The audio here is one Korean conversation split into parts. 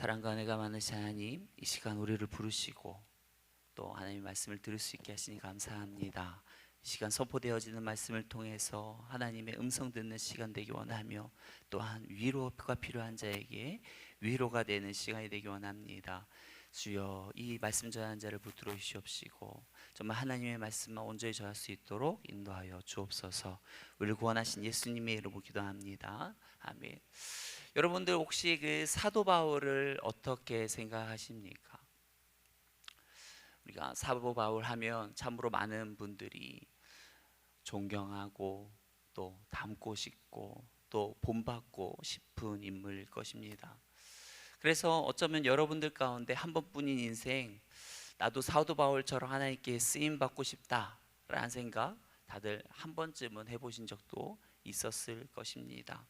사랑과 은혜가 많으신 하나님, 이 시간 우리를 부르시고 또 하나님의 말씀을 들을 수 있게 하시니 감사합니다. 이 시간 선포되어지는 말씀을 통해서 하나님의 음성 듣는 시간 되기 원하며, 또한 위로가 필요한 자에게 위로가 되는 시간이 되기 원합니다. 주여, 이 말씀 전하는 자를 붙들어 주시옵시고 정말 하나님의 말씀만 온전히 전할 수 있도록 인도하여 주옵소서. 우리를 구원하신 예수님의 이름으로 기도합니다. 아멘. 여러분들 혹시 그 사도 바울을 어떻게 생각하십니까? 우리가 사도 바울 하면 참으로 많은 분들이 존경하고 또 닮고 싶고 또 본받고 싶은 인물일 것입니다. 그래서 어쩌면 여러분들 가운데 한 번뿐인 인생, 나도 사도 바울처럼 하나님께 쓰임받고 싶다라는 생각 다들 한 번쯤은 해보신 적도 있었을 것입니다.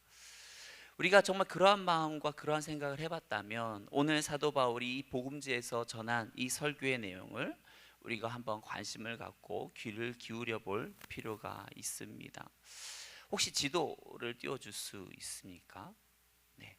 우리가 정말 그러한 마음과 그러한 생각을 해봤다면 오늘 사도 바울이 이 복음지에서 전한 이 설교의 내용을 우리가 한번 관심을 갖고 귀를 기울여 볼 필요가 있습니다. 혹시 지도를 띄워줄 수 있습니까? 네.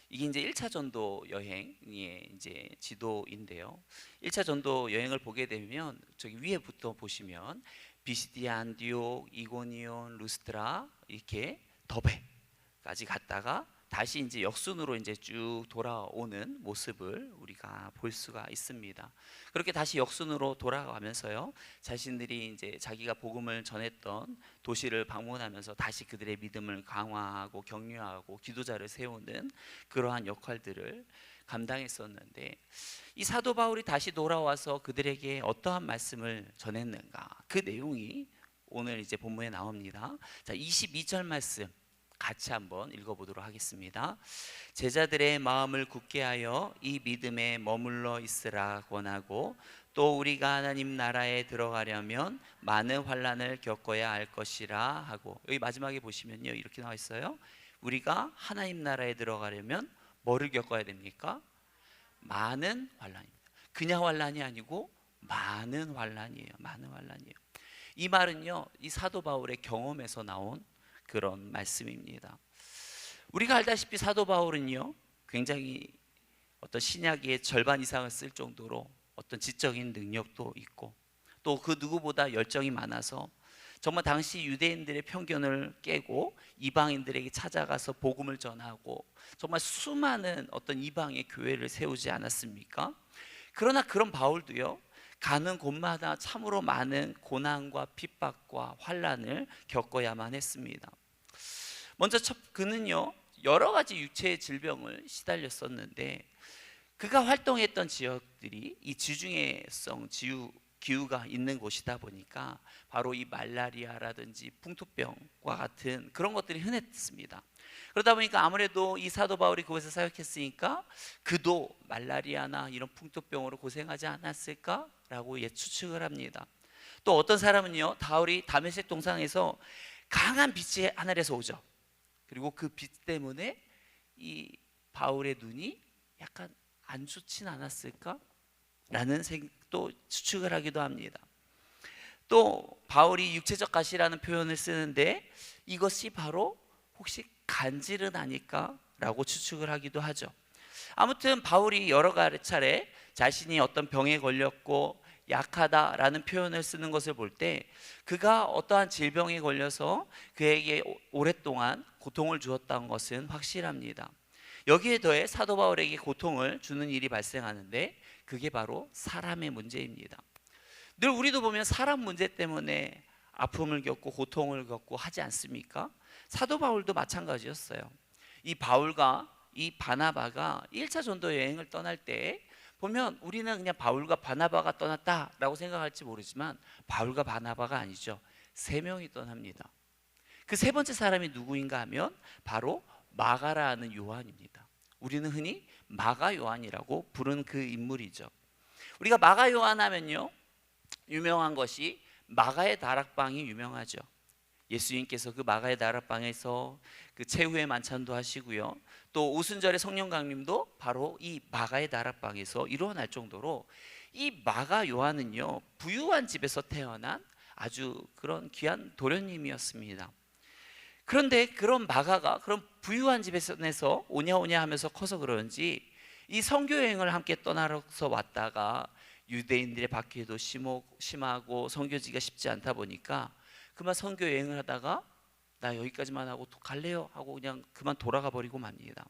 이게 이제 1차 전도 여행의 이제 지도인데요. 1차 전도 여행을 보게 되면 저기 위에부터 보시면 비시디아, 안디옥, 이고니온, 루스트라, 이렇게 더베까지 갔다가 다시 이제 역순으로 이제 쭉 돌아오는 모습을 우리가 볼 수가 있습니다. 그렇게 다시 역순으로 돌아가면서요, 자신들이 이제 자기가 복음을 전했던 도시를 방문하면서 다시 그들의 믿음을 강화하고 격려하고 기도자를 세우는 그러한 역할들을 감당했었는데, 이 사도 바울이 다시 돌아와서 그들에게 어떠한 말씀을 전했는가, 그 내용이 오늘 이제 본문에 나옵니다. 자, 22절 말씀 같이 한번 읽어보도록 하겠습니다. 제자들의 마음을 굳게 하여 이 믿음에 머물러 있으라 권하고, 또 우리가 하나님 나라에 들어가려면 많은 환난을 겪어야 할 것이라 하고, 여기 마지막에 보시면요, 이렇게 나와 있어요. 우리가 하나님 나라에 들어가려면 뭐를 겪어야 됩니까? 많은 환난입니다. 그냥 환난이 아니고 많은 환난이에요. 많은 환난이에요. 이 말은요, 이 사도 바울의 경험에서 나온 그런 말씀입니다. 우리가 알다시피 사도 바울은요, 굉장히 어떤 신약의 절반 이상을 쓸 정도로 어떤 지적인 능력도 있고, 또 그 누구보다 열정이 많아서 정말 당시 유대인들의 편견을 깨고 이방인들에게 찾아가서 복음을 전하고 정말 수많은 어떤 이방의 교회를 세우지 않았습니까? 그러나 그런 바울도요, 가는 곳마다 참으로 많은 고난과 핍박과 환난을 겪어야만 했습니다. 먼저 그는요, 여러 가지 육체의 질병을 시달렸었는데, 그가 활동했던 지역들이 이 지중해성 기후가 있는 곳이다 보니까 바로 이 말라리아라든지 풍토병과 같은 그런 것들이 흔했습니다. 그러다 보니까 아무래도 이 사도 바울이 그곳에 사역했으니까 그도 말라리아나 이런 풍토병으로 고생하지 않았을까라고 추측을 합니다. 또 어떤 사람은요, 바울이 다메섹 동상에서 강한 빛이 하늘에서 오죠. 그리고 그 빛 때문에 이 바울의 눈이 약간 안 좋진 않았을까라는 또 추측을 하기도 합니다. 또 바울이 육체적 가시라는 표현을 쓰는데, 이것이 바로 혹시 간질은 아닐까라고 추측을 하기도 하죠. 아무튼 바울이 여러 차례 자신이 어떤 병에 걸렸고 약하다라는 표현을 쓰는 것을 볼 때, 그가 어떠한 질병에 걸려서 그에게 오랫동안 고통을 주었다는 것은 확실합니다. 여기에 더해 사도 바울에게 고통을 주는 일이 발생하는데, 그게 바로 사람의 문제입니다. 늘 우리도 보면 사람 문제 때문에 아픔을 겪고 고통을 겪고 하지 않습니까? 사도 바울도 마찬가지였어요. 이 바울과 이 바나바가 1차 전도 여행을 떠날 때 보면 우리는 그냥 바울과 바나바가 떠났다라고 생각할지 모르지만, 바울과 바나바가 아니죠. 3명이 떠납니다. 그 세 번째 사람이 누구인가 하면 바로 마가라는 요한입니다. 우리는 흔히 마가 요한이라고 부르는 그 인물이죠. 우리가 마가 요한 하면요, 유명한 것이 마가의 다락방이 유명하죠. 예수님께서 그 마가의 다락방에서 그 최후의 만찬도 하시고요, 또 오순절의 성령 강림도 바로 이 마가의 다락방에서 일어날 정도로 이 마가 요한은요, 부유한 집에서 태어난 아주 그런 귀한 도련님이었습니다. 그런데 그런 마가가 그런 부유한 집에서 오냐오냐 하면서 커서 그런지 이 선교 여행을 함께 떠나서 왔다가 유대인들의 박해도 심하고 선교지가 쉽지 않다 보니까 그만 선교 여행을 하다가 나 여기까지만 하고 갈래요 하고 그냥 그만 돌아가 버리고 맙니다.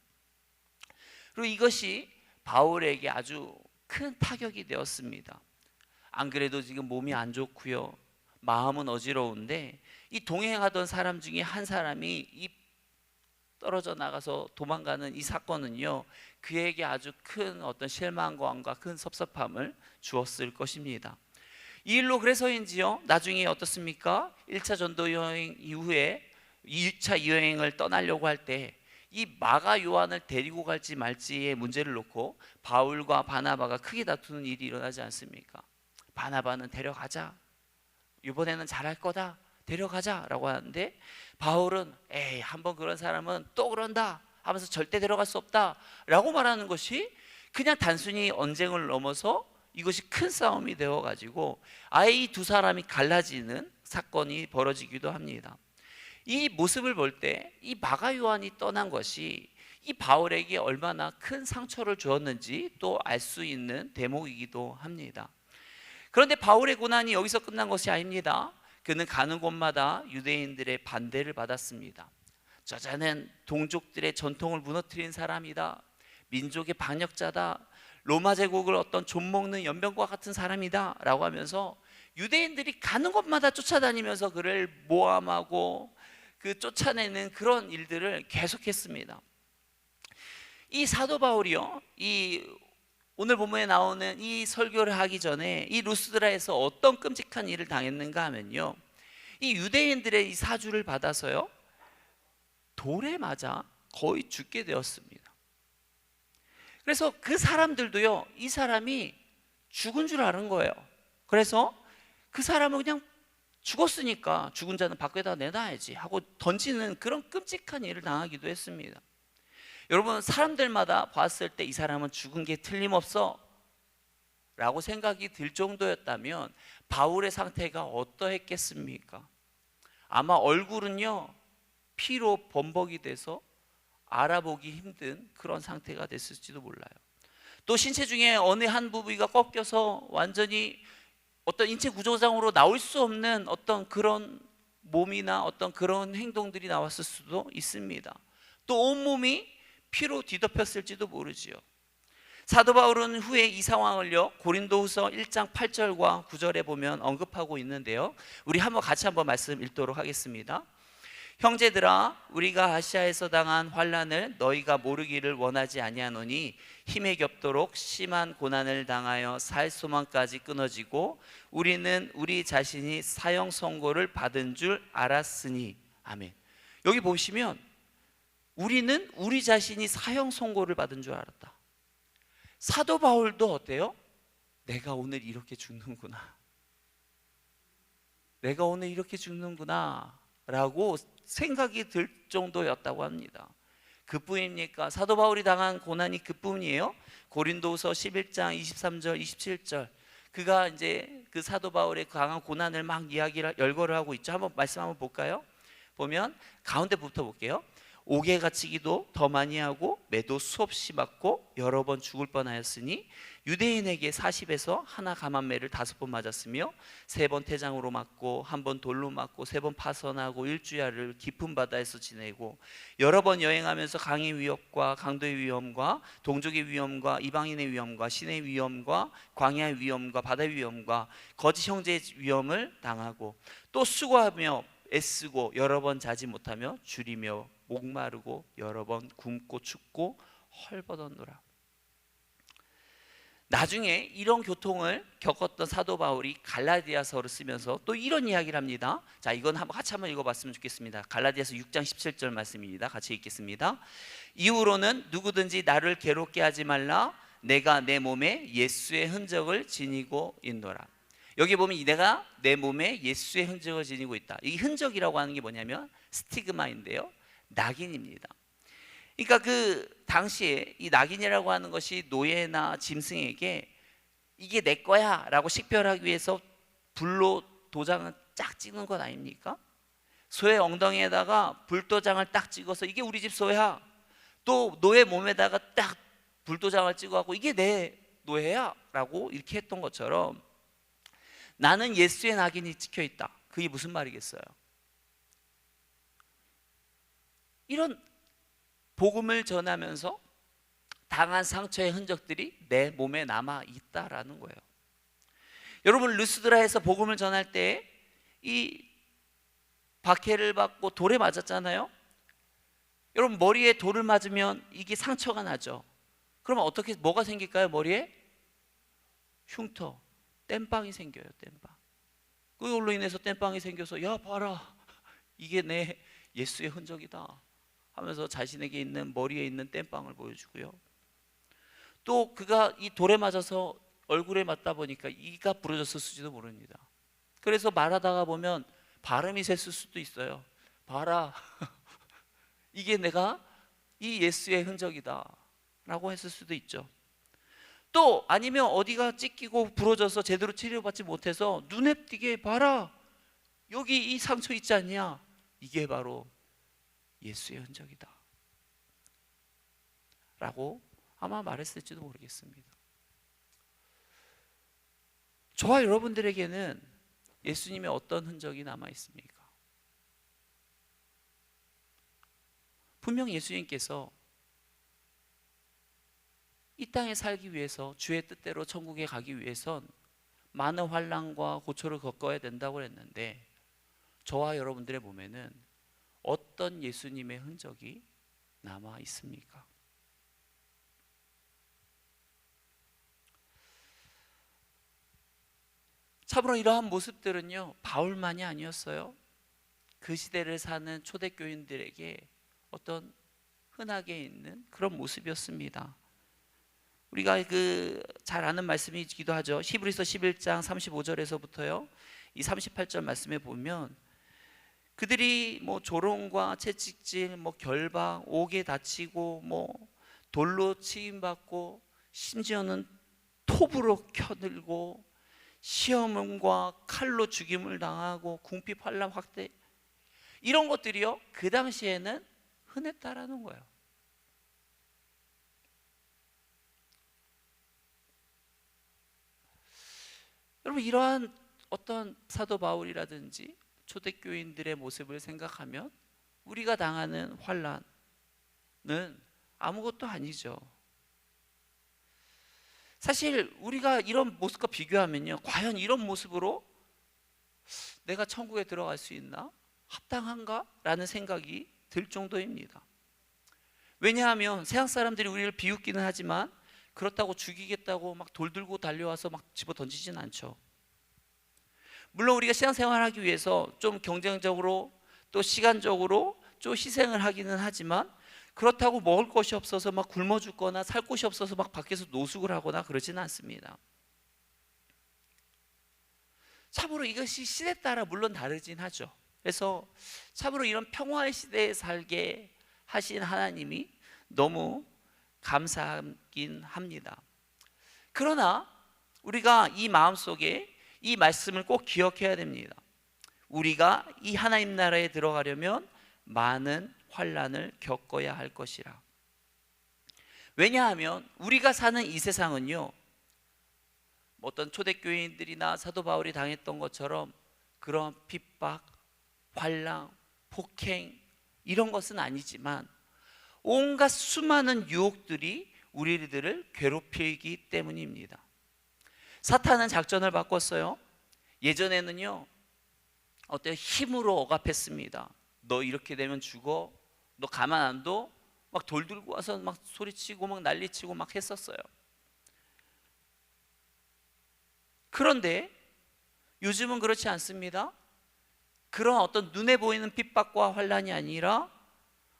그리고 이것이 바울에게 아주 큰 타격이 되었습니다. 안 그래도 지금 몸이 안 좋고요, 마음은 어지러운데 이 동행하던 사람 중에 한 사람이 이 떨어져 나가서 도망가는 이 사건은요, 그에게 아주 큰 어떤 실망감과 큰 섭섭함을 주었을 것입니다. 이 일로 그래서인지요, 나중에 어떻습니까? 1차 전도 여행 이후에 2차 여행을 떠나려고 할 때 이 마가 요한을 데리고 갈지 말지의 문제를 놓고 바울과 바나바가 크게 다투는 일이 일어나지 않습니까? 바나바는 데려가자, 이번에는 잘할 거다, 데려가자 라고 하는데 바울은 에이, 한번 그런 사람은 또 그런다 하면서 절대 데려갈 수 없다 라고 말하는 것이 그냥 단순히 언쟁을 넘어서 이것이 큰 싸움이 되어 가지고 아예 이 두 사람이 갈라지는 사건이 벌어지기도 합니다. 이 모습을 볼 때 이 마가 요한이 떠난 것이 이 바울에게 얼마나 큰 상처를 주었는지 또 알 수 있는 대목이기도 합니다. 그런데 바울의 고난이 여기서 끝난 것이 아닙니다. 그는 가는 곳마다 유대인들의 반대를 받았습니다. 저자는 동족들의 전통을 무너뜨린 사람이다, 민족의 반역자다, 로마 제국을 어떤 좀먹는 연병과 같은 사람이다 라고 하면서 유대인들이 가는 곳마다 쫓아다니면서 그를 모함하고 그 쫓아내는 그런 일들을 계속했습니다. 이 사도 바울이요, 이 오늘 본문에 나오는 이 설교를 하기 전에 이 루스드라에서 어떤 끔찍한 일을 당했는가 하면요, 이 유대인들의 이 사주를 받아서요 돌에 맞아 거의 죽게 되었습니다. 그래서 그 사람들도요, 이 사람이 죽은 줄 아는 거예요. 그래서 그 사람은 그냥 죽었으니까 죽은 자는 밖에다 내놔야지 하고 던지는 그런 끔찍한 일을 당하기도 했습니다. 여러분, 사람들마다 봤을 때 이 사람은 죽은 게 틀림없어 라고 생각이 들 정도였다면 바울의 상태가 어떠했겠습니까? 아마 얼굴은요 피로 범벅이 돼서 알아보기 힘든 그런 상태가 됐을지도 몰라요. 또 신체 중에 어느 한 부위가 꺾여서 완전히 어떤 인체 구조상으로 나올 수 없는 어떤 그런 몸이나 어떤 그런 행동들이 나왔을 수도 있습니다. 또 온몸이 피로 뒤덮였을지도 모르지요. 사도 바울은 후에 이 상황을요 고린도후서 1장 8절과 9절에 보면 언급하고 있는데요, 우리 같이 한번 말씀 읽도록 하겠습니다. 형제들아, 우리가 아시아에서 당한 환난을 너희가 모르기를 원하지 아니하노니 힘에 겹도록 심한 고난을 당하여 살 소망까지 끊어지고 우리는 우리 자신이 사형 선고를 받은 줄 알았으니. 아멘. 여기 보시면 우리는 우리 자신이 사형 선고를 받은 줄 알았다. 사도 바울도 어때요? 내가 오늘 이렇게 죽는구나, 내가 오늘 이렇게 죽는구나 라고 생각이 들 정도였다고 합니다. 그뿐입니까? 사도 바울이 당한 고난이 그뿐이에요? 고린도후서 11장 23절 27절 그가 이제 그 사도 바울의 강한 고난을 막 이야기를 열거를 하고 있죠. 한번 말씀 한번 볼까요? 보면 가운데부터 볼게요. 옥에 갇히기도 더 많이 하고 매도 수없이 맞고 여러 번 죽을 뻔하였으니 유대인에게 40에서 하나 감한매를 5번 맞았으며 3번 태장으로 맞고 1번 돌로 맞고 3번 파선하고 일주야를 깊은 바다에서 지내고 여러 번 여행하면서 강의 위협과 강도의 위험과 동족의 위험과 이방인의 위험과 신의 위험과 광야의 위험과 바다의 위험과 거짓 형제의 위험을 당하고 또 수고하며 애쓰고 여러 번 자지 못하며 줄이며 목마르고 여러 번 굶고 춥고 헐벗었노라. 나중에 이런 교통을 겪었던 사도 바울이 갈라디아서를 쓰면서 또 이런 이야기를 합니다. 자, 이건 같이 한번 읽어봤으면 좋겠습니다. 갈라디아서 6장 17절 말씀입니다. 같이 읽겠습니다. 이후로는 누구든지 나를 괴롭게 하지 말라. 내가 내 몸에 예수의 흔적을 지니고 있노라. 여기 보면 내가 내 몸에 예수의 흔적을 지니고 있다. 이 흔적이라고 하는 게 뭐냐면 스티그마인데요, 낙인입니다. 그러니까 그 당시에 이 낙인이라고 하는 것이 노예나 짐승에게 이게 내 거야 라고 식별하기 위해서 불로 도장을 쫙 찍는 것 아닙니까? 소의 엉덩이에다가 불도장을 딱 찍어서 이게 우리 집 소야. 또 노예 몸에다가 딱 불도장을 찍어갖고 이게 내 노예야 라고 이렇게 했던 것처럼 나는 예수의 낙인이 찍혀있다. 그게 무슨 말이겠어요? 이런 복음을 전하면서 당한 상처의 흔적들이 내 몸에 남아 있다라는 거예요. 여러분, 루스드라에서 복음을 전할 때 이 박해를 받고 돌에 맞았잖아요. 여러분, 머리에 돌을 맞으면 이게 상처가 나죠. 그러면 어떻게 뭐가 생길까요? 머리에 흉터, 땜빵이 생겨요. 땜빵. 그걸로 인해서 땜빵이 생겨서 야 봐라, 이게 내 예수의 흔적이다 하면서 자신에게 있는 머리에 있는 땜빵을 보여주고요. 또 그가 이 돌에 맞아서 얼굴에 맞다 보니까 이가 부러졌을지도 모릅니다. 그래서 말하다가 보면 발음이 샜을 수도 있어요. 봐라, 이게 내가 이 예수의 흔적이다 라고 했을 수도 있죠. 또 아니면 어디가 찢기고 부러져서 제대로 치료받지 못해서 눈에 띄게 봐라, 여기 이 상처 있지 않냐, 이게 바로 예수의 흔적이다 라고 아마 말했을지도 모르겠습니다. 저와 여러분들에게는 예수님의 어떤 흔적이 남아 있습니까? 분명 예수님께서 이 땅에 살기 위해서, 주의 뜻대로 천국에 가기 위해선 많은 환난과 고초를 겪어야 된다고 했는데, 저와 여러분들의 몸에는 어떤 예수님의 흔적이 남아 있습니까? 참으로 이러한 모습들은요, 바울만이 아니었어요. 그 시대를 사는 초대교인들에게 어떤 흔하게 있는 그런 모습이었습니다. 우리가 잘 아는 말씀이기도 하죠. 히브리서 11장 35절에서부터요 이 38절 말씀에 보면, 그들이 뭐 조롱과 채찍질, 뭐 결박, 옥에 다치고, 뭐 돌로 치임받고, 심지어는 톱으로 켜들고, 시험과 칼로 죽임을 당하고, 궁핍, 환난, 확대, 이런 것들이요 그 당시에는 흔했다라는 거예요. 여러분, 이러한 어떤 사도 바울이라든지 초대교인들의 모습을 생각하면 우리가 당하는 환난은 아무것도 아니죠. 사실 우리가 이런 모습과 비교하면요, 과연 이런 모습으로 내가 천국에 들어갈 수 있나? 합당한가? 라는 생각이 들 정도입니다. 왜냐하면 세상 사람들이 우리를 비웃기는 하지만 그렇다고 죽이겠다고 막 돌 들고 달려와서 막 집어 던지진 않죠. 물론 우리가 신앙생활하기 위해서 좀 경쟁적으로 또 시간적으로 좀 희생을 하기는 하지만, 그렇다고 먹을 것이 없어서 막 굶어 죽거나 살 곳이 없어서 막 밖에서 노숙을 하거나 그러지는 않습니다. 참으로 이것이 시대에 따라 물론 다르긴 하죠. 그래서 참으로 이런 평화의 시대에 살게 하신 하나님이 너무 감사하긴 합니다. 그러나 우리가 이 마음속에 이 말씀을 꼭 기억해야 됩니다. 우리가 이 하나님 나라에 들어가려면 많은 환난을 겪어야 할 것이라. 왜냐하면 우리가 사는 이 세상은요, 어떤 초대교인들이나 사도 바울이 당했던 것처럼 그런 핍박, 환난, 폭행 이런 것은 아니지만 온갖 수많은 유혹들이 우리들을 괴롭히기 때문입니다. 사탄은 작전을 바꿨어요. 예전에는요 어떤 힘으로 억압했습니다. 너 이렇게 되면 죽어, 너 가만 안 둬, 막 돌 들고 와서 막 소리치고 막 난리치고 막 했었어요. 그런데 요즘은 그렇지 않습니다. 그런 어떤 눈에 보이는 핍박과 환난이 아니라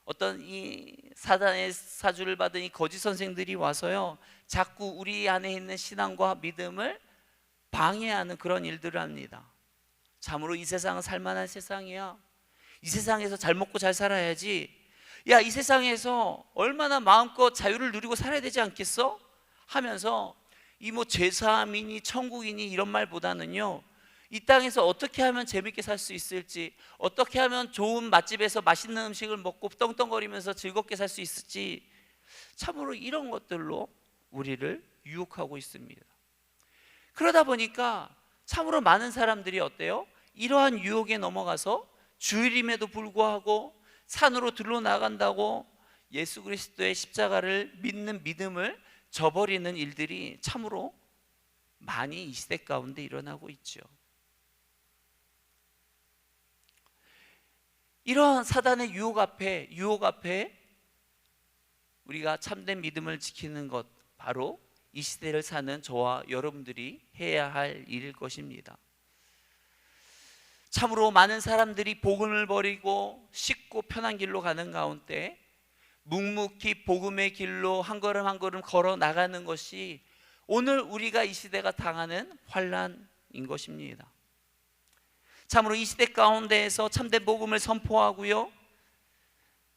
어떤 이 사단의 사주를 받은 이 거짓 선생들이 와서요 자꾸 우리 안에 있는 신앙과 믿음을 방해하는 그런 일들을 합니다. 참으로 이 세상은 살만한 세상이야. 이 세상에서 잘 먹고 잘 살아야지. 야, 이 세상에서 얼마나 마음껏 자유를 누리고 살아야 되지 않겠어? 하면서 이 뭐 죄사함이니 천국이니 이런 말보다는요, 이 땅에서 어떻게 하면 재밌게 살 수 있을지, 어떻게 하면 좋은 맛집에서 맛있는 음식을 먹고 떵떵거리면서 즐겁게 살 수 있을지, 참으로 이런 것들로 우리를 유혹하고 있습니다. 그러다 보니까 참으로 많은 사람들이 어때요? 이러한 유혹에 넘어가서 주일임에도 불구하고 산으로 들러나간다고 예수 그리스도의 십자가를 믿는 믿음을 저버리는 일들이 참으로 많이 이 시대 가운데 일어나고 있죠. 이러한 사단의 유혹 앞에 우리가 참된 믿음을 지키는 것, 바로 이 시대를 사는 저와 여러분들이 해야 할 일일 것입니다. 참으로 많은 사람들이 복음을 버리고 쉽고 편한 길로 가는 가운데 묵묵히 복음의 길로 한 걸음 한 걸음 걸어 나가는 것이 오늘 우리가 이 시대가 당하는 환난인 것입니다. 참으로 이 시대 가운데에서 참된 복음을 선포하고요,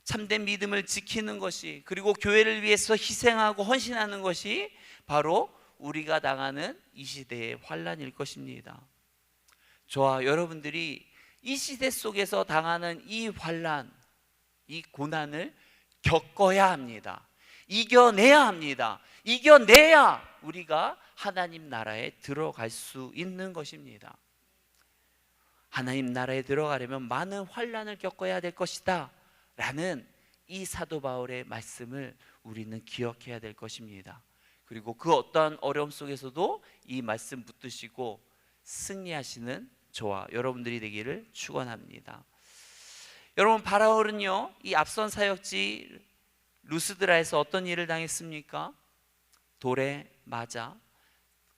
참된 믿음을 지키는 것이, 그리고 교회를 위해서 희생하고 헌신하는 것이 바로 우리가 당하는 이 시대의 환난일 것입니다. 저와 여러분들이 이 시대 속에서 당하는 이 환난, 이 고난을 겪어야 합니다. 이겨내야 합니다. 이겨내야 우리가 하나님 나라에 들어갈 수 있는 것입니다. 하나님 나라에 들어가려면 많은 환난을 겪어야 될 것이다 라는 이 사도 바울의 말씀을 우리는 기억해야 될 것입니다. 그리고 그 어떠한 어려움 속에서도 이 말씀 붙드시고 승리하시는 저와 여러분들이 되기를 축원합니다. 여러분, 바울은요, 이 앞선 사역지 루스드라에서 어떤 일을 당했습니까? 돌에 맞아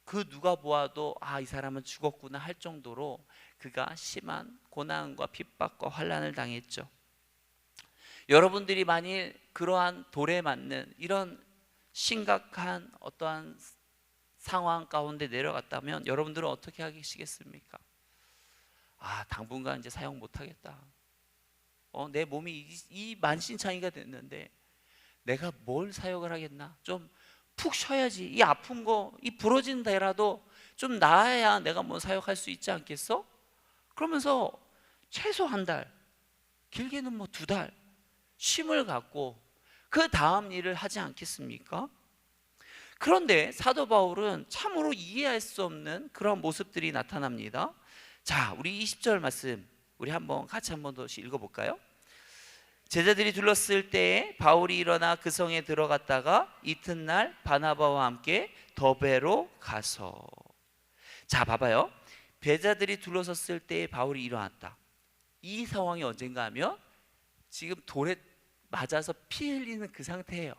그 누가 보아도 이 사람은 죽었구나 할 정도로 그가 심한 고난과 핍박과 환난을 당했죠. 여러분들이 만일 그러한 돌에 맞는 이런 심각한 어떠한 상황 가운데 내려갔다면 여러분들은 어떻게 하시겠습니까? 당분간 이제 사용 못하겠다. 내 몸이 이 만신창이가 됐는데 내가 뭘 사역을 하겠나? 좀 푹 쉬어야지. 이 아픈 거, 이 부러진 데라도 좀 나아야 내가 뭐 사역할 수 있지 않겠어? 그러면서 최소 한 달, 길게는 뭐 2달 쉼을 갖고 그 다음 일을 하지 않겠습니까? 그런데 사도 바울은 참으로 이해할 수 없는 그런 모습들이 나타납니다. 자, 우리 20절 말씀 우리 같이 한 번 더 읽어볼까요? 제자들이 둘렀을 때에 바울이 일어나 그 성에 들어갔다가 이튿날 바나바와 함께 더베로 가서. 자, 봐봐요. 제자들이 둘러섰을 때에 바울이 일어났다. 이 상황이 언젠가 하면 지금 돌에 맞아서 피 흘리는 그 상태예요.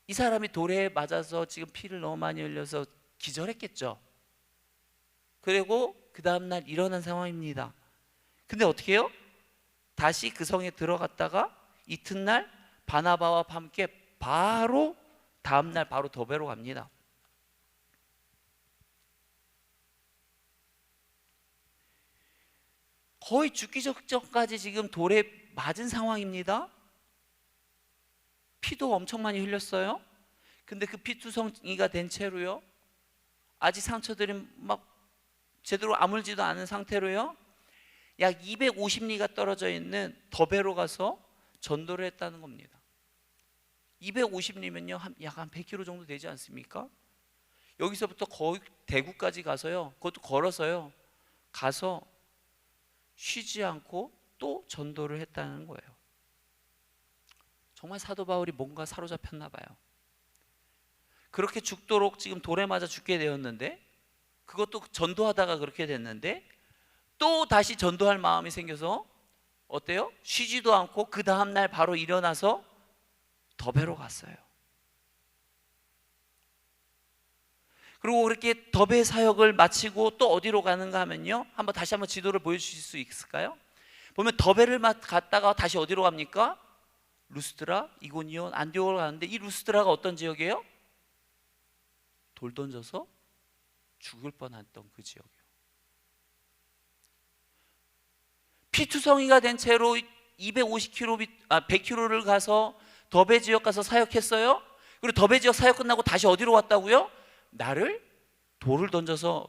이 사람이 돌에 맞아서 지금 피를 너무 많이 흘려서 기절했겠죠. 그리고 그 다음날 일어난 상황입니다. 근데 어떻게 해요? 다시 그 성에 들어갔다가 이튿날 바나바와 함께 바로 다음날 바로 더베로 갑니다. 거의 죽기 직전까지 지금 돌에 맞은 상황입니다. 피도 엄청 많이 흘렸어요. 근데 그 피투성이가 된 채로요, 아직 상처들이 막 제대로 아물지도 않은 상태로요, 약 250리가 떨어져 있는 더베로 가서 전도를 했다는 겁니다. 250리면요 약 한 100km 정도 되지 않습니까? 여기서부터 거의 대구까지 가서요, 그것도 걸어서요, 가서 쉬지 않고 또 전도를 했다는 거예요. 정말 사도 바울이 뭔가 사로잡혔나 봐요. 그렇게 죽도록 지금 돌에 맞아 죽게 되었는데, 그것도 전도하다가 그렇게 됐는데 또 다시 전도할 마음이 생겨서 어때요? 쉬지도 않고 그 다음날 바로 일어나서 더베로 갔어요. 그리고 그렇게 더베 사역을 마치고 또 어디로 가는가 하면요, 다시 한번 지도를 보여주실 수 있을까요? 보면 더베를 갔다가 다시 어디로 갑니까? 루스드라, 이고니온, 안디옥을 가는데, 이 루스드라가 어떤 지역이에요? 돌 던져서 죽을 뻔했던 그 지역이에요. 피투성이가 된 채로 100km를 가서 더베 지역 가서 사역했어요. 그리고 더베 지역 사역 끝나고 다시 어디로 왔다고요? 나를 돌을 던져서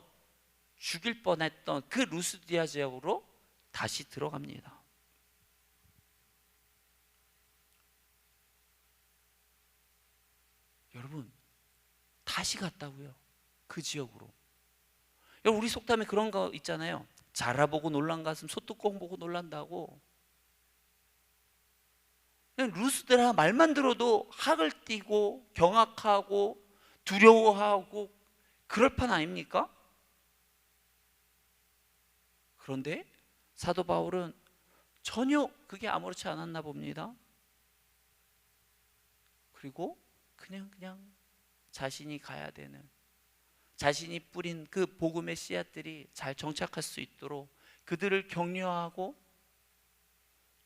죽일 뻔했던 그 루스디아 지역으로 다시 들어갑니다. 여러분, 다시 갔다고요. 그 지역으로. 여러분, 우리 속담에 그런 거 있잖아요. 자라보고 놀란 가슴 소뚜껑 보고 놀란다고. 그냥 루스드라 말만 들어도 학을 띠고 경악하고 두려워하고 그럴 판 아닙니까? 그런데 사도 바울은 전혀 그게 아무렇지 않았나 봅니다. 그리고 그냥 자신이 가야 되는, 자신이 뿌린 그 복음의 씨앗들이 잘 정착할 수 있도록 그들을 격려하고,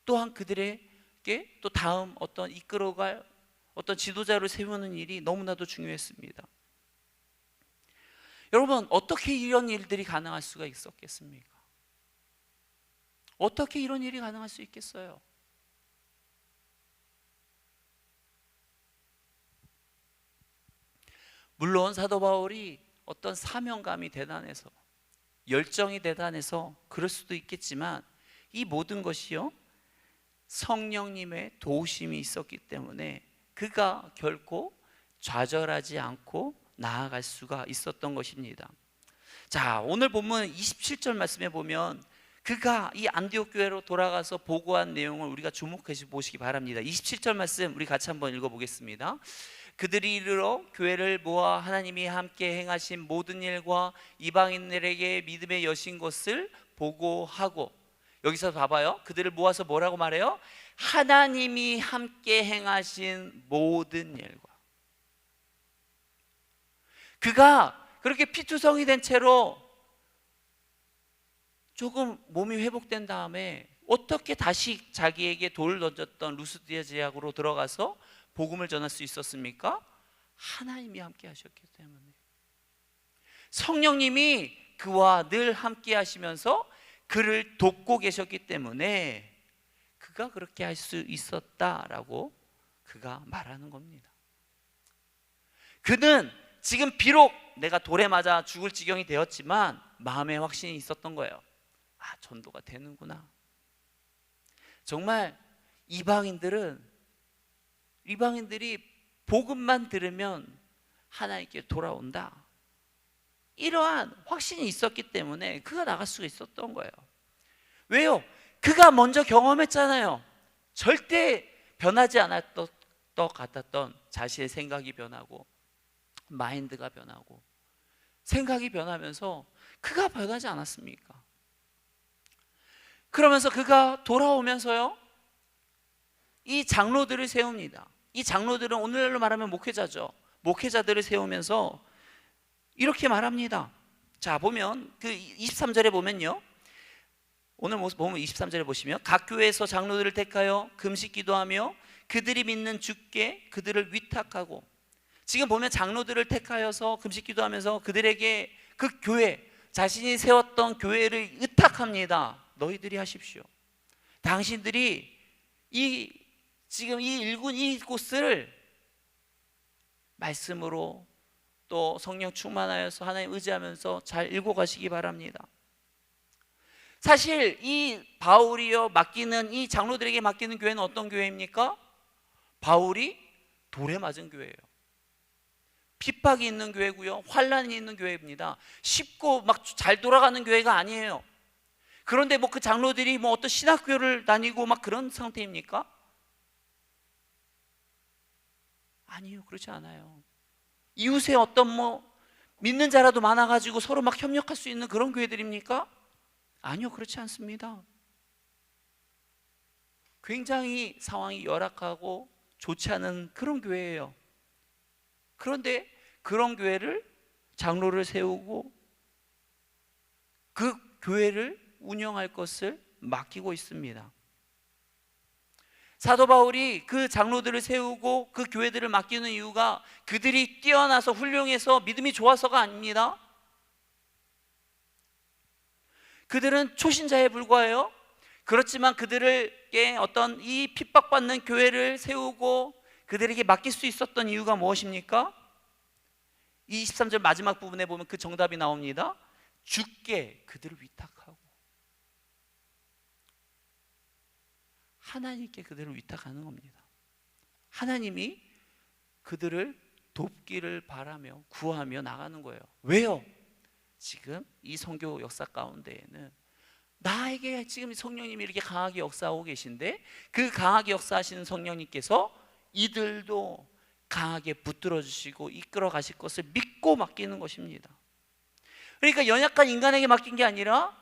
또한 그들에게 또 다음 어떤 이끌어갈 어떤 지도자를 세우는 일이 너무나도 중요했습니다. 여러분, 어떻게 이런 일들이 가능할 수가 있었겠습니까? 어떻게 이런 일이 가능할 수 있겠어요? 물론 사도 바울이 어떤 사명감이 대단해서, 열정이 대단해서 그럴 수도 있겠지만, 이 모든 것이요, 성령님의 도우심이 있었기 때문에 그가 결코 좌절하지 않고 나아갈 수가 있었던 것입니다. 자, 오늘 본문 27절 말씀에 보면 그가 이 안디옥 교회로 돌아가서 보고한 내용을 우리가 주목해서 보시기 바랍니다. 27절 말씀 우리 같이 한번 읽어보겠습니다. 그들이 이르러 교회를 모아 하나님이 함께 행하신 모든 일과 이방인들에게 믿음의 여신 것을 보고하고, 여기서 봐봐요. 그들을 모아서 뭐라고 말해요? 하나님이 함께 행하신 모든 일과. 그가 그렇게 피투성이 된 채로 조금 몸이 회복된 다음에 어떻게 다시 자기에게 돌을 던졌던 루스드라 지역으로 들어가서 복음을 전할 수 있었습니까? 하나님이 함께 하셨기 때문에. 성령님이 그와 늘 함께 하시면서 그를 돕고 계셨기 때문에 그가 그렇게 할 수 있었다라고 그가 말하는 겁니다. 그는 지금 비록 내가 돌에 맞아 죽을 지경이 되었지만 마음의 확신이 있었던 거예요. 아, 전도가 되는구나. 정말 이방인들이 복음만 들으면 하나님께 돌아온다, 이러한 확신이 있었기 때문에 그가 나갈 수가 있었던 거예요. 왜요? 그가 먼저 경험했잖아요. 절대 변하지 않았던 것 같았던 자신의 생각이 변하고, 마인드가 변하고, 생각이 변하면서 그가 변하지 않았습니까? 그러면서 그가 돌아오면서요, 이 장로들을 세웁니다. 이 장로들은 오늘날로 말하면 목회자죠. 목회자들을 세우면서 이렇게 말합니다. 자, 보면 그 23절에 보면요, 오늘 보면 23절에 보시면 각 교회에서 장로들을 택하여 금식 기도하며 그들이 믿는 주께 그들을 위탁하고. 지금 보면 장로들을 택하여서 금식 기도하면서 그들에게 그 교회, 자신이 세웠던 교회를 의탁합니다. 너희들이 하십시오. 당신들이 지금 이 일군 이곳을 말씀으로 또 성령 충만하여서 하나님 의지하면서 잘 읽어가시기 바랍니다. 사실 이 바울이요 맡기는, 이 장로들에게 맡기는 교회는 어떤 교회입니까? 바울이 돌에 맞은 교회예요. 핍박이 있는 교회고요, 환란이 있는 교회입니다. 쉽고 막 잘 돌아가는 교회가 아니에요. 그런데 뭐 그 장로들이 뭐 어떤 신학교를 다니고 막 그런 상태입니까? 아니요, 그렇지 않아요. 이웃에 어떤 뭐 믿는 자라도 많아가지고 서로 막 협력할 수 있는 그런 교회들입니까? 아니요, 그렇지 않습니다. 굉장히 상황이 열악하고 좋지 않은 그런 교회예요. 그런데 그런 교회를, 장로를 세우고 그 교회를 운영할 것을 맡기고 있습니다. 사도 바울이 그 장로들을 세우고 그 교회들을 맡기는 이유가 그들이 뛰어나서 훌륭해서 믿음이 좋아서가 아닙니다. 그들은 초신자에 불과해요. 그렇지만 그들에게 어떤 이 핍박받는 교회를 세우고 그들에게 맡길 수 있었던 이유가 무엇입니까? 23절 마지막 부분에 보면 그 정답이 나옵니다. 주께 그들을 위탁하고. 하나님께 그들을 위탁하는 겁니다. 하나님이 그들을 돕기를 바라며 구하며 나가는 거예요. 왜요? 지금 이 선교 역사 가운데에는 나에게 지금 성령님이 이렇게 강하게 역사하고 계신데, 그 강하게 역사하시는 성령님께서 이들도 강하게 붙들어 주시고 이끌어 가실 것을 믿고 맡기는 것입니다. 그러니까 연약한 인간에게 맡긴 게 아니라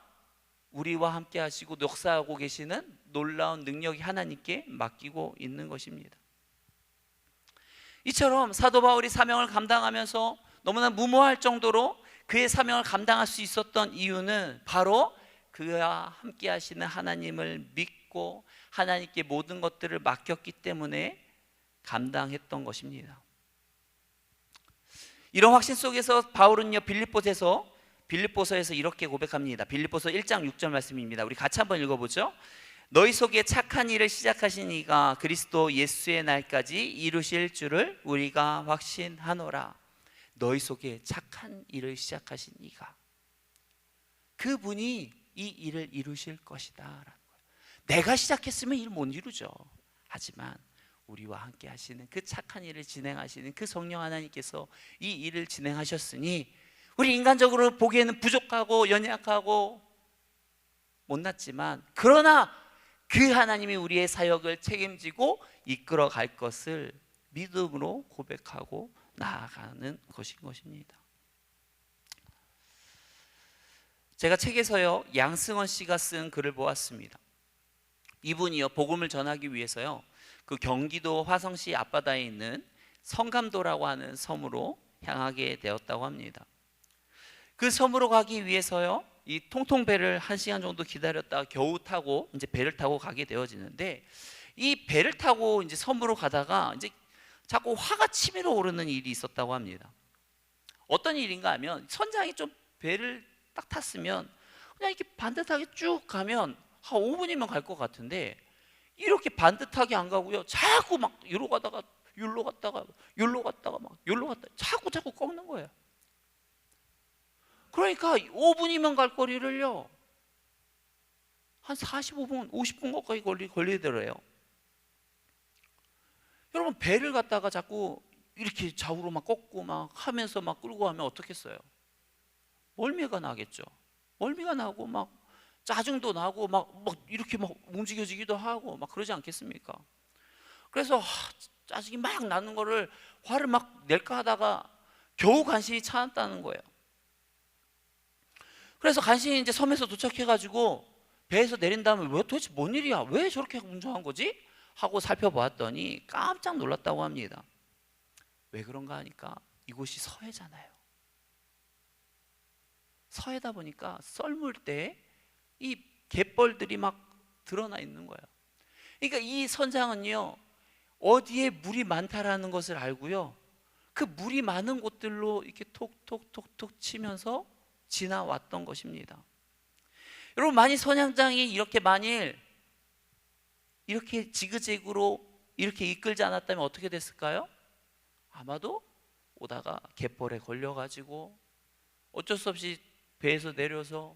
우리와 함께 하시고 역사하고 계시는 놀라운 능력이 하나님께 맡기고 있는 것입니다. 이처럼 사도 바울이 사명을 감당하면서 너무나 무모할 정도로 그의 사명을 감당할 수 있었던 이유는 바로 그와 함께 하시는 하나님을 믿고 하나님께 모든 것들을 맡겼기 때문에 감당했던 것입니다. 이런 확신 속에서 바울은요, 빌립보서에서 이렇게 고백합니다. 빌립보서 1장 6절 말씀입니다. 우리 같이 한번 읽어보죠. 너희 속에 착한 일을 시작하신 이가 그리스도 예수의 날까지 이루실 줄을 우리가 확신하노라. 너희 속에 착한 일을 시작하신 이가, 그분이 이 일을 이루실 것이다 라는 거예요. 내가 시작했으면 일 못 이루죠. 하지만 우리와 함께 하시는 그 착한 일을 진행하시는 그 성령 하나님께서 이 일을 진행하셨으니, 우리 인간적으로 보기에는 부족하고 연약하고 못났지만, 그러나 그 하나님이 우리의 사역을 책임지고 이끌어 갈 것을 믿음으로 고백하고 나아가는 것인 것입니다. 제가 책에서요, 양승원 씨가 쓴 글을 보았습니다. 이분이요, 복음을 전하기 위해서요, 그 경기도 화성시 앞바다에 있는 성감도라고 하는 섬으로 향하게 되었다고 합니다. 그 섬으로 가기 위해서요, 이 통통배를 1시간 정도 기다렸다가 겨우 타고 이제 배를 타고 가게 되어지는데, 이 배를 타고 이제 섬으로 가다가 이제 자꾸 화가 치밀어 오르는 일이 있었다고 합니다. 어떤 일인가 하면, 선장이 좀 배를 딱 탔으면 그냥 이렇게 반듯하게 쭉 가면 한 5분이면 갈 것 같은데, 이렇게 반듯하게 안 가고요, 자꾸 막 여기로 가다가 여기로 갔다가 여기로 갔다가 막 여기로 갔다가 자꾸 꺾는 거예요. 그러니까 5분이면 갈 거리를요, 한 45분, 50분 가까이 걸리더래요. 여러분, 배를 갖다가 자꾸 이렇게 좌우로 막 꺾고 막 하면서 막 끌고 가면 어떻겠어요? 멀미가 나겠죠. 멀미가 나고 막 짜증도 나고 막 이렇게 막 움직여지기도 하고 막 그러지 않겠습니까? 그래서 짜증이 막 나는 거를, 화를 막 낼까 하다가 겨우 간신히 참았다는 거예요. 그래서 간신히 이제 섬에서 도착해가지고 배에서 내린 다음에 왜 도대체 뭔 일이야? 왜 저렇게 운전한 거지? 하고 살펴보았더니 깜짝 놀랐다고 합니다. 왜 그런가 하니까 이곳이 서해잖아요. 서해다 보니까 썰물 때 이 갯벌들이 막 드러나 있는 거예요. 그러니까 이 선장은요, 어디에 물이 많다라는 것을 알고요, 그 물이 많은 곳들로 이렇게 톡톡톡톡 치면서 지나왔던 것입니다. 여러분, 만일 선장이 이렇게 만일 이렇게 지그재그로 이렇게 이끌지 않았다면 어떻게 됐을까요? 아마도 오다가 갯벌에 걸려가지고 어쩔 수 없이 배에서 내려서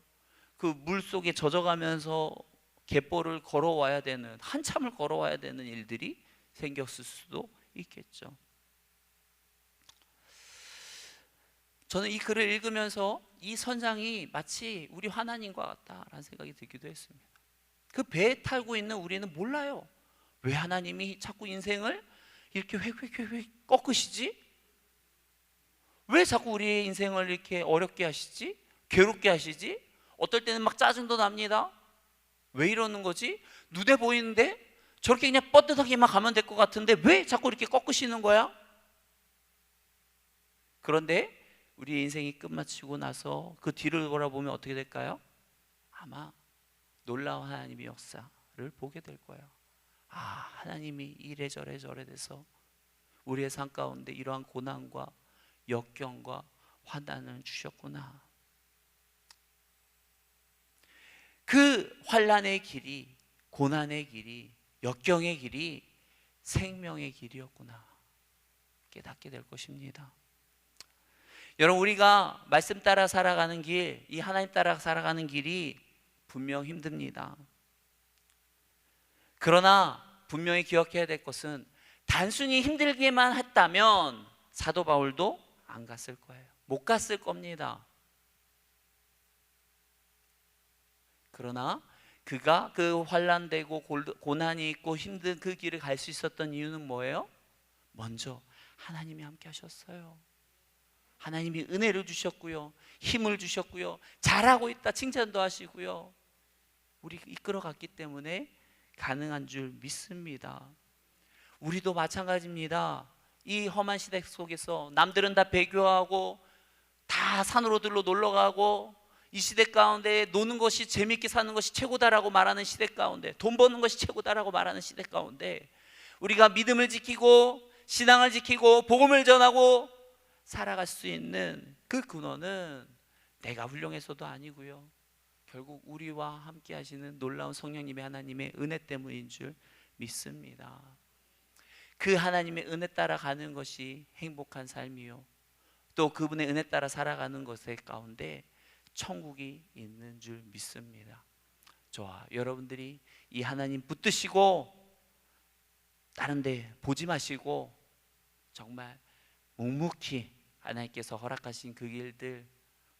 그 물 속에 젖어가면서 갯벌을 걸어와야 되는, 한참을 걸어와야 되는 일들이 생겼을 수도 있겠죠. 저는 이 글을 읽으면서 이 선장이 마치 우리 하나님과 같다라는 생각이 들기도 했습니다. 그 배에 타고 있는 우리는 몰라요. 왜 하나님이 자꾸 인생을 이렇게 획획획획 꺾으시지? 왜 자꾸 우리의 인생을 이렇게 어렵게 하시지? 괴롭게 하시지? 어떨 때는 막 짜증도 납니다. 왜 이러는 거지? 눈에 보이는데 저렇게 그냥 뻗듯하게만 가면 될 것 같은데 왜 자꾸 이렇게 꺾으시는 거야? 그런데 우리 인생이 끝마치고 나서 그 뒤를 돌아보면 어떻게 될까요? 아마 놀라운 하나님의 역사를 보게 될 거예요. 아, 하나님이 이래저래 저래 돼서 우리의 삶 가운데 이러한 고난과 역경과 환난을 주셨구나. 그 환난의 길이, 고난의 길이, 역경의 길이 생명의 길이었구나 깨닫게 될 것입니다. 여러분, 우리가 말씀 따라 살아가는 길, 이 하나님 따라 살아가는 길이 분명 힘듭니다. 그러나 분명히 기억해야 될 것은, 단순히 힘들게만 했다면 사도 바울도 안 갔을 거예요. 못 갔을 겁니다. 그러나 그가 그 환난되고 고난이 있고 힘든 그 길을 갈 수 있었던 이유는 뭐예요? 먼저 하나님이 함께 하셨어요. 하나님이 은혜를 주셨고요, 힘을 주셨고요, 잘하고 있다 칭찬도 하시고요, 우리 이끌어갔기 때문에 가능한 줄 믿습니다. 우리도 마찬가지입니다. 이 험한 시대 속에서 남들은 다 배교하고 다 산으로들로 놀러가고 이 시대 가운데 노는 것이, 재밌게 사는 것이 최고다라고 말하는 시대 가운데, 돈 버는 것이 최고다라고 말하는 시대 가운데 우리가 믿음을 지키고 신앙을 지키고 복음을 전하고 살아갈 수 있는 그 근원은 내가 훌륭해서도 아니고요, 결국 우리와 함께 하시는 놀라운 성령님의 하나님의 은혜 때문인 줄 믿습니다. 그 하나님의 은혜 따라 가는 것이 행복한 삶이요, 또 그분의 은혜 따라 살아가는 것의 가운데 천국이 있는 줄 믿습니다. 저와 여러분들이 이 하나님 붙드시고 다른 데 보지 마시고 정말 묵묵히 하나님께서 허락하신 그 길들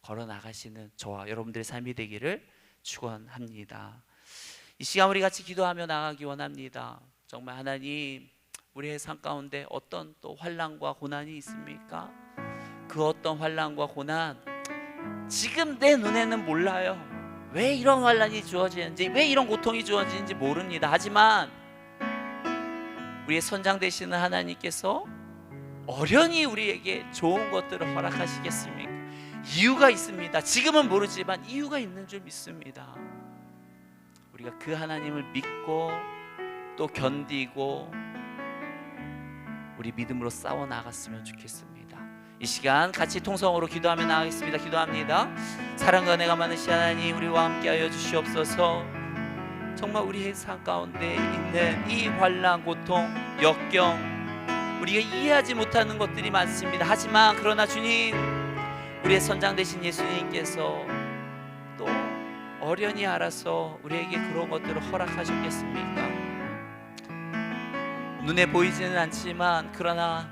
걸어 나가시는 저와 여러분들의 삶이 되기를 축원합니다. 이 시간 우리 같이 기도하며 나가기 원합니다. 정말 하나님, 우리의 삶 가운데 어떤 또 환난과 고난이 있습니까? 그 어떤 환난과 고난, 지금 내 눈에는 몰라요. 왜 이런 환난이 주어지는지, 왜 이런 고통이 주어지는지 모릅니다. 하지만 우리의 선장 되시는 하나님께서 어련히 우리에게 좋은 것들을 허락하시겠습니까? 이유가 있습니다. 지금은 모르지만 이유가 있는 줄 믿습니다. 우리가 그 하나님을 믿고 또 견디고 우리 믿음으로 싸워 나갔으면 좋겠습니다. 이 시간 같이 통성으로 기도하며 나가겠습니다. 기도합니다. 사랑과 은혜가 많으신 하나님, 우리와 함께하여 주시옵소서. 정말 우리의 삶 가운데 있는 이 환난, 고통, 역경, 우리가 이해하지 못하는 것들이 많습니다. 하지만 그러나 주님, 우리의 선장 되신 예수님께서 또 어련히 알아서 우리에게 그런 것들을 허락하셨겠습니까? 눈에 보이지는 않지만 그러나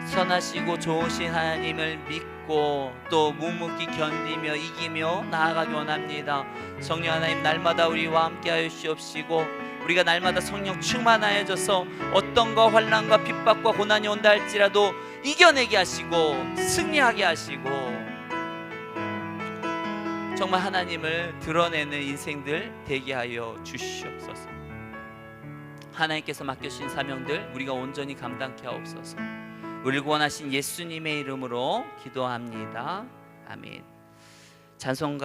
선하시고 좋으신 하나님을 믿고 또 묵묵히 견디며 이기며 나아가기 원합니다. 성령 하나님, 날마다 우리와 함께하여 주시옵시고 우리가 날마다 성령 충만하여져서 어떤 거 환난과 핍박과 고난이 온다 할지라도 이겨내게 하시고 승리하게 하시고 정말 하나님을 드러내는 인생들 되게 하여 주시옵소서. 하나님께서 맡겨주신 사명들 우리가 온전히 감당케 하옵소서. 우리를 구원하신 예수님의 이름으로 기도합니다. 아멘. 찬송가